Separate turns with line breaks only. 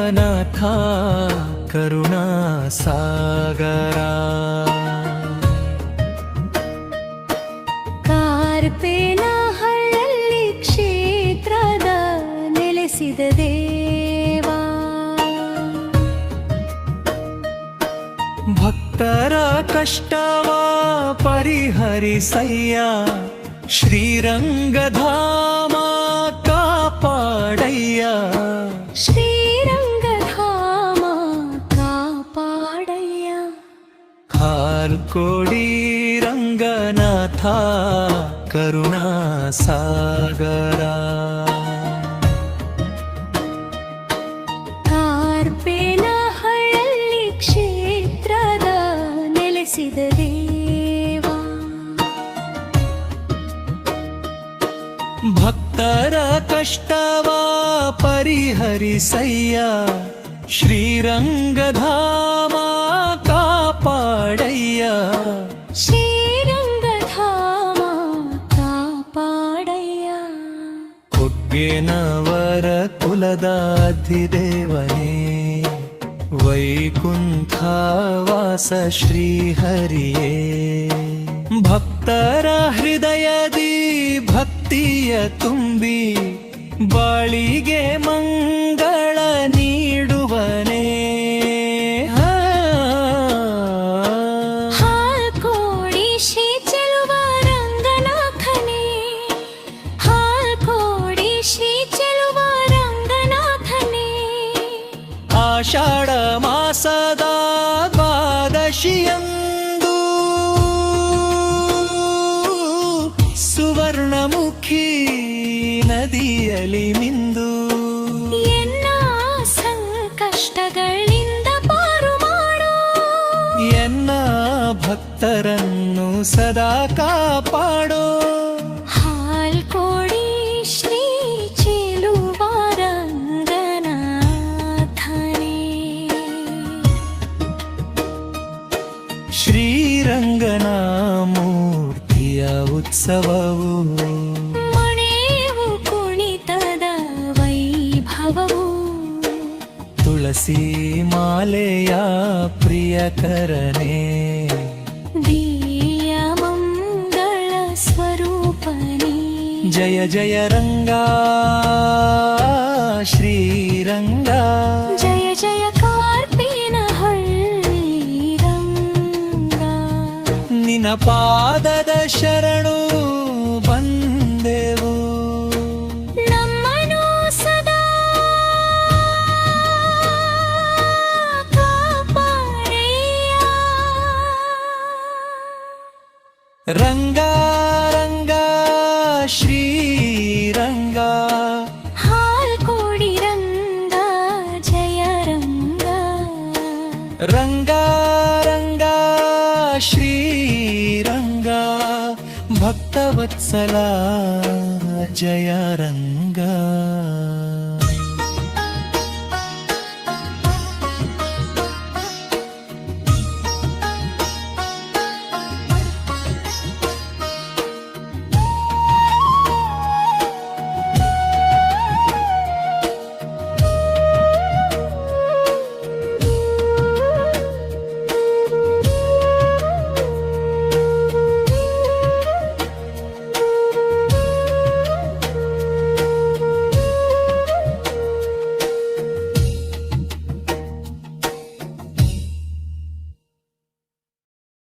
ರಂಗನಾಥ ಕರುಣಾ ಸಾಗರ.
ಕಾರ್ಪೇನಹಳ್ಳಿ ಕ್ಷೇತ್ರದ ನೆಲೆಸಿದ ದೇವ,
ಭಕ್ತರ ಕಷ್ಟವ ಪರಿಹರಿಸಯ್ಯ, ಶ್ರೀರಂಗಧಾಮ ಕಾಪಾಡಯ್ಯ.
ಶ್ರೀರಂಗಧಾಮ ಕಾಪಾಡಯ್ಯ.
ಹಾಲ್ಕೋಡಿ ರಂಗನಾಥ ಕರುಣಾ ಸಾಗರ.
ಕಾರ್ಪೇನಹಳ್ಳಿ ಕ್ಷೇತ್ರದ ನೆಲೆಸಿದ ದೇವ,
ಭಕ್ತರ ಕಷ್ಟವ ಪರಿಹರಿಸಯ್ಯ, ಶ್ರೀರಂಗಧಾಮ ಕಾಪಾಡಯ್ಯ.
ಶ್ರೀರಂಗಧಾಮ ಕಾಪಾಡಯ್ಯ.
ಕೊಗ್ಗೇನವರ ಕುಲದ ಅಧಿದೇವನೇ, ವೈಕುಂಠವಾಸ ಶ್ರೀಹರಿಯೇ. ಭಕ್ತರ ಹೃದಯದಿ ಭಕ್ತಿಯ ತುಂಬಿ, ಬಾಳಿಗೆ ಮಂಗಳ ನೀಡುವನೇ.
ಹಾಲ್ಕೋಡಿ ಶ್ರೀ ಚೆಲುವ ರಂಗನಾಥನೇ, ಹಾಲ್ಕೋಡಿ ಶ್ರೀ ಚೆಲುವ ರಂಗನಾಥನೇ.
ಆಷಾಢ ಮಾಸದ ದ್ವಾದಶಿಯಂದು ಸುವರ್ಣಮುಖಿ ನದಿಯಲಿ ಮಿಂದು,
ಎನ್ನ ಸಂಕಷ್ಟಗಳಿಂದ ಪಾರು ಮಾಡು,
ಎನ್ನ ಭಕ್ತರನ್ನು ಸದಾ ಕಾಪಾಡೋ.
ಹಾಲ್ಕೋಡಿ ಶ್ರೀ ಚೆಲುವ ರಂಗನಾಥನೇ.
ಶ್ರೀರಂಗನ ಮೂರ್ತಿಯ ಉತ್ಸವವು,
ಮಣೇವು ಕುಣಿತದ ವೈಭವವು,
ತುಳಸಿ ಮಾಲೆಯ ಪ್ರಿಯಕರನೇ.
ದಿವ್ಯ ಮಂಗಳ ಸ್ವರೂಪನೇ.
ಜಯ ಜಯ ರಂಗ ಶ್ರೀರಂಗ,
ಜಯ ಜಯ ಕಾರ್ಪೇನಹಳ್ಳಿ ರಂಗ.
ನಿನ್ನ ಪಾದದ ಶರಣು ಬಂದೆವು,
ನಮ್ಮನು ಸದಾ ಕಾಪಾಡಯ್ಯ.
ರಂಗ ರಂಗ ಶ್ರೀರಂಗ.
ಹಾಲ್ಕೋಡಿ ರಂಗ ಜಯ ರಂಗ.
ರಂಗ ರಂಗ ಶ್ರೀರಂಗ, ಭಕ್ತವತ್ಸಲ ಜಯ ರಂಗ.